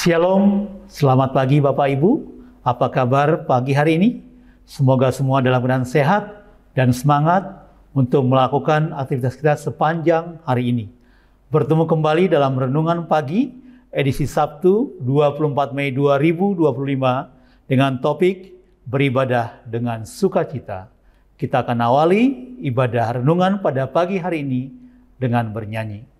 Shalom, selamat pagi Bapak Ibu. Apa kabar pagi hari ini? Semoga semua dalam keadaan sehat dan semangat untuk melakukan aktivitas kita sepanjang hari ini. Bertemu kembali dalam Renungan Pagi, edisi Sabtu 24 Mei 2025 dengan topik beribadah dengan sukacita. Kita akan awali ibadah renungan pada pagi hari ini dengan bernyanyi.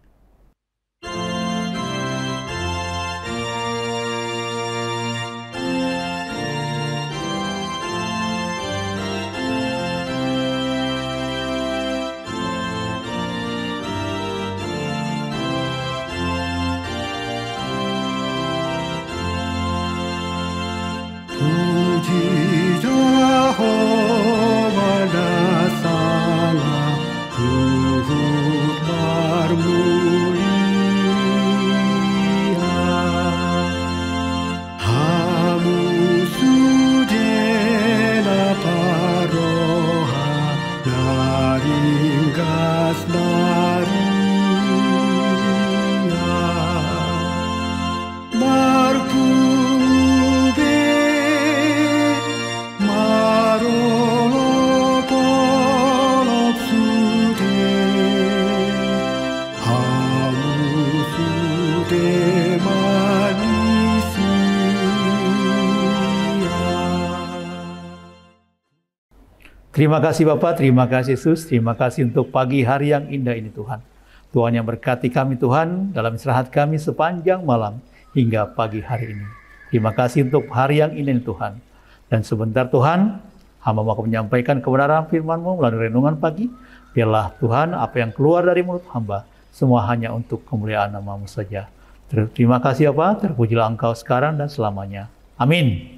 Terima kasih Bapak, terima kasih Yesus, terima kasih untuk pagi hari yang indah ini Tuhan. Tuhan yang berkati kami Tuhan dalam istirahat kami sepanjang malam hingga pagi hari ini. Terima kasih untuk hari yang indah ini Tuhan. Dan sebentar Tuhan, hamba mau menyampaikan kebenaran firman-Mu melalui renungan pagi. Biarlah Tuhan apa yang keluar dari mulut hamba, semua hanya untuk kemuliaan nama-Mu saja. Terima kasih Bapak, terpujilah Engkau sekarang dan selamanya. Amin.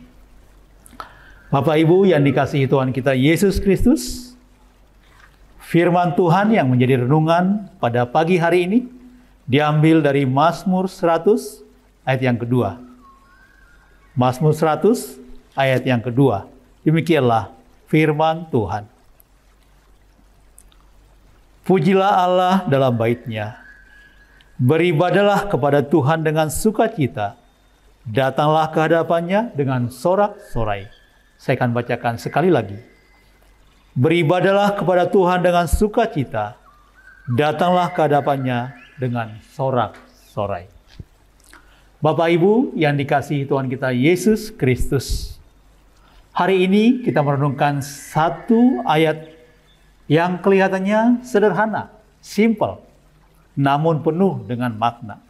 Bapak Ibu yang dikasihi Tuhan kita Yesus Kristus, firman Tuhan yang menjadi renungan pada pagi hari ini diambil dari Mazmur 100 ayat yang kedua. Mazmur 100 ayat yang kedua. Demikianlah firman Tuhan. Pujilah Allah dalam bait-Nya. Beribadalah kepada Tuhan dengan sukacita. Datanglah ke hadapan-Nya dengan sorak-sorai. Saya akan bacakan sekali lagi. Beribadalah kepada Tuhan dengan sukacita. Datanglah ke hadapan-Nya dengan sorak-sorai. Bapak Ibu yang dikasihi Tuhan kita Yesus Kristus. Hari ini kita merenungkan satu ayat yang kelihatannya sederhana, simple, namun penuh dengan makna.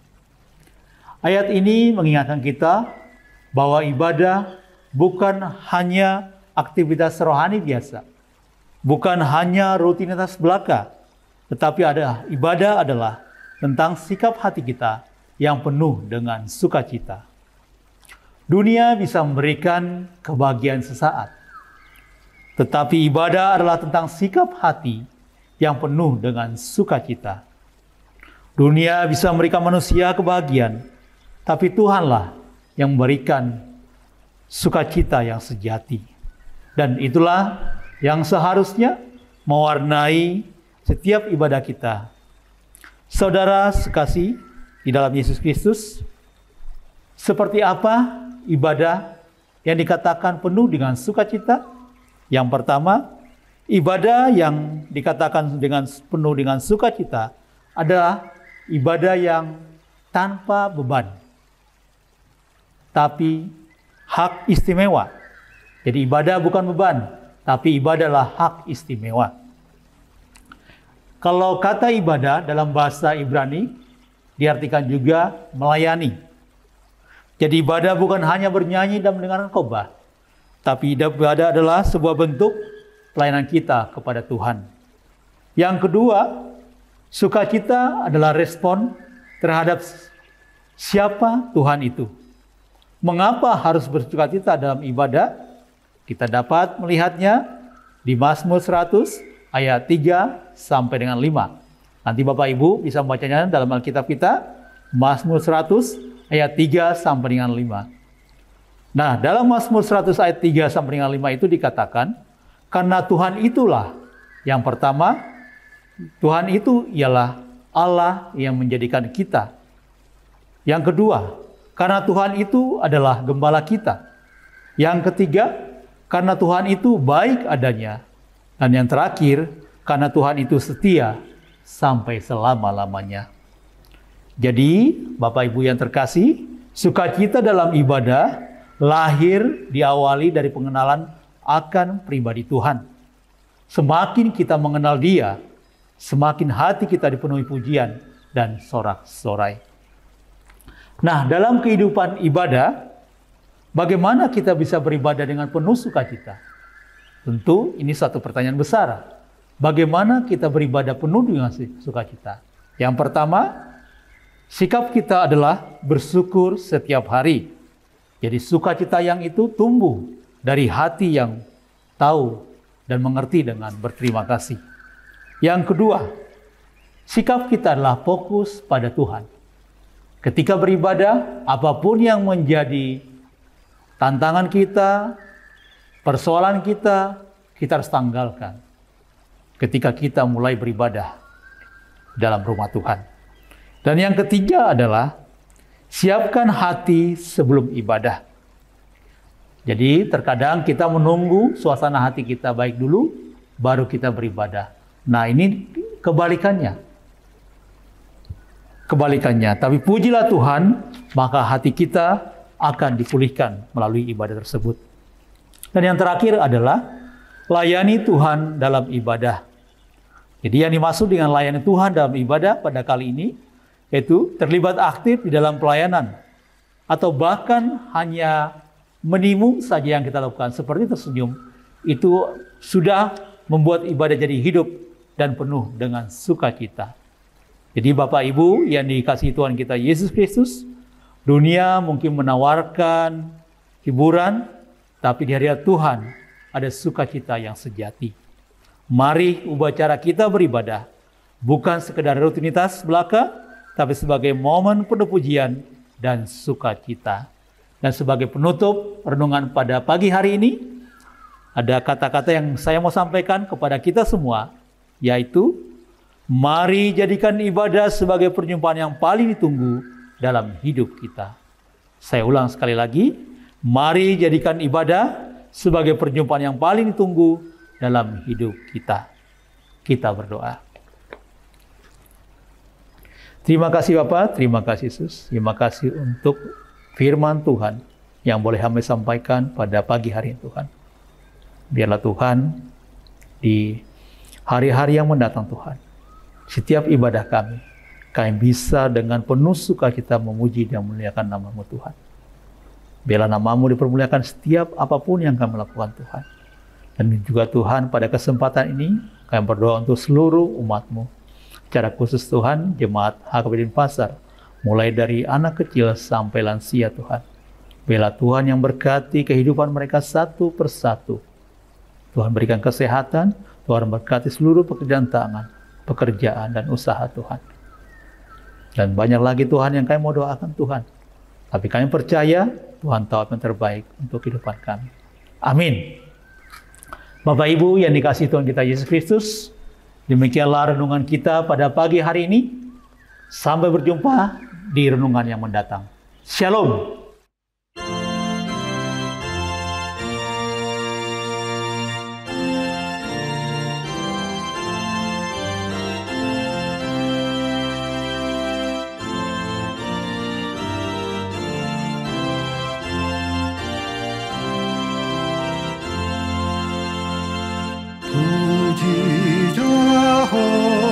Ayat ini mengingatkan kita bahwa ibadah bukan hanya aktivitas rohani biasa, bukan hanya rutinitas belaka, tetapi ibadah adalah tentang sikap hati kita yang penuh dengan sukacita. Dunia bisa memberikan kebahagiaan sesaat, tetapi ibadah adalah tentang sikap hati yang penuh dengan sukacita. Dunia bisa memberikan manusia kebahagiaan, tapi Tuhanlah yang memberikan sukacita yang sejati. Dan itulah yang seharusnya mewarnai setiap ibadah kita. Saudara sekasih di dalam Yesus Kristus, seperti apa ibadah yang dikatakan penuh dengan sukacita? Yang pertama, ibadah yang dikatakan penuh dengan sukacita adalah ibadah yang tanpa beban, tapi hak istimewa. Jadi ibadah bukan beban, tapi ibadah adalah hak istimewa. Kalau kata ibadah dalam bahasa Ibrani diartikan juga melayani. Jadi ibadah bukan hanya bernyanyi dan mendengarkan khotbah, tapi ibadah adalah sebuah bentuk pelayanan kita kepada Tuhan. Yang kedua, sukacita adalah respon terhadap siapa Tuhan itu. Mengapa harus bersukacita dalam ibadah? Kita dapat melihatnya di Mazmur 100 ayat 3 sampai dengan 5. Nanti Bapak Ibu bisa membacanya dalam Alkitab kita, Mazmur 100 ayat 3 sampai dengan 5. Nah, dalam Mazmur 100 ayat 3 sampai dengan 5 itu dikatakan, karena Tuhan itulah yang pertama, Tuhan itu ialah Allah yang menjadikan kita. Yang kedua, karena Tuhan itu adalah gembala kita. Yang ketiga, karena Tuhan itu baik adanya. Dan yang terakhir, karena Tuhan itu setia sampai selama-lamanya. Jadi, Bapak Ibu yang terkasih, sukacita dalam ibadah lahir diawali dari pengenalan akan pribadi Tuhan. Semakin kita mengenal Dia, semakin hati kita dipenuhi pujian dan sorak-sorai. Nah, dalam kehidupan ibadah, bagaimana kita bisa beribadah dengan penuh sukacita? Tentu ini satu pertanyaan besar. Bagaimana kita beribadah penuh dengan sukacita? Yang pertama, sikap kita adalah bersyukur setiap hari. Jadi sukacita yang itu tumbuh dari hati yang tahu dan mengerti dengan berterima kasih. Yang kedua, sikap kita adalah fokus pada Tuhan. Ketika beribadah, apapun yang menjadi tantangan kita, persoalan kita harus tanggalkan. Ketika kita mulai beribadah dalam rumah Tuhan. Dan yang ketiga adalah siapkan hati sebelum ibadah. Jadi terkadang kita menunggu suasana hati kita baik dulu, baru kita beribadah. Nah ini kebalikannya. Tapi pujilah Tuhan, maka hati kita akan dipulihkan melalui ibadah tersebut. Dan yang terakhir adalah layani Tuhan dalam ibadah. Jadi yang dimaksud dengan layani Tuhan dalam ibadah pada kali ini, yaitu terlibat aktif di dalam pelayanan. Atau bahkan hanya menimu saja yang kita lakukan, seperti tersenyum, itu sudah membuat ibadah jadi hidup dan penuh dengan sukacita. Jadi Bapak Ibu yang dikasihi Tuhan kita Yesus Kristus, dunia mungkin menawarkan hiburan, tapi di hadirat Tuhan ada sukacita yang sejati. Mari ubah cara kita beribadah, bukan sekedar rutinitas belaka, tapi sebagai momen penuh pujian dan sukacita. Dan sebagai penutup renungan pada pagi hari ini, ada kata-kata yang saya mau sampaikan kepada kita semua, yaitu, mari jadikan ibadah sebagai perjumpaan yang paling ditunggu dalam hidup kita. Saya ulang sekali lagi, mari jadikan ibadah sebagai perjumpaan yang paling ditunggu dalam hidup kita. Kita berdoa. Terima kasih Bapak, terima kasih Yesus, terima kasih untuk firman Tuhan yang boleh kami sampaikan pada pagi hari ini Tuhan. Biarlah Tuhan di hari-hari yang mendatang Tuhan, setiap ibadah kami bisa dengan penuh sukacita memuji dan memuliakan nama-Mu Tuhan. Biarlah nama-Mu dipermuliakan setiap apapun yang kami lakukan Tuhan. Dan juga Tuhan pada kesempatan ini kami berdoa untuk seluruh umat-Mu. Secara khusus Tuhan, jemaat HKBP Denpasar, mulai dari anak kecil sampai lansia Tuhan. Biarlah Tuhan yang berkati kehidupan mereka satu persatu. Tuhan berikan kesehatan, Tuhan berkati seluruh pekerjaan tangan, pekerjaan dan usaha Tuhan. Dan banyak lagi Tuhan yang kami mau doakan Tuhan. Tapi kami percaya Tuhan tahu apa yang terbaik untuk kehidupan kami. Amin. Bapak Ibu yang dikasihi Tuhan kita Yesus Kristus, demikianlah renungan kita pada pagi hari ini. Sampai berjumpa di renungan yang mendatang. Shalom. Puji Jehovah.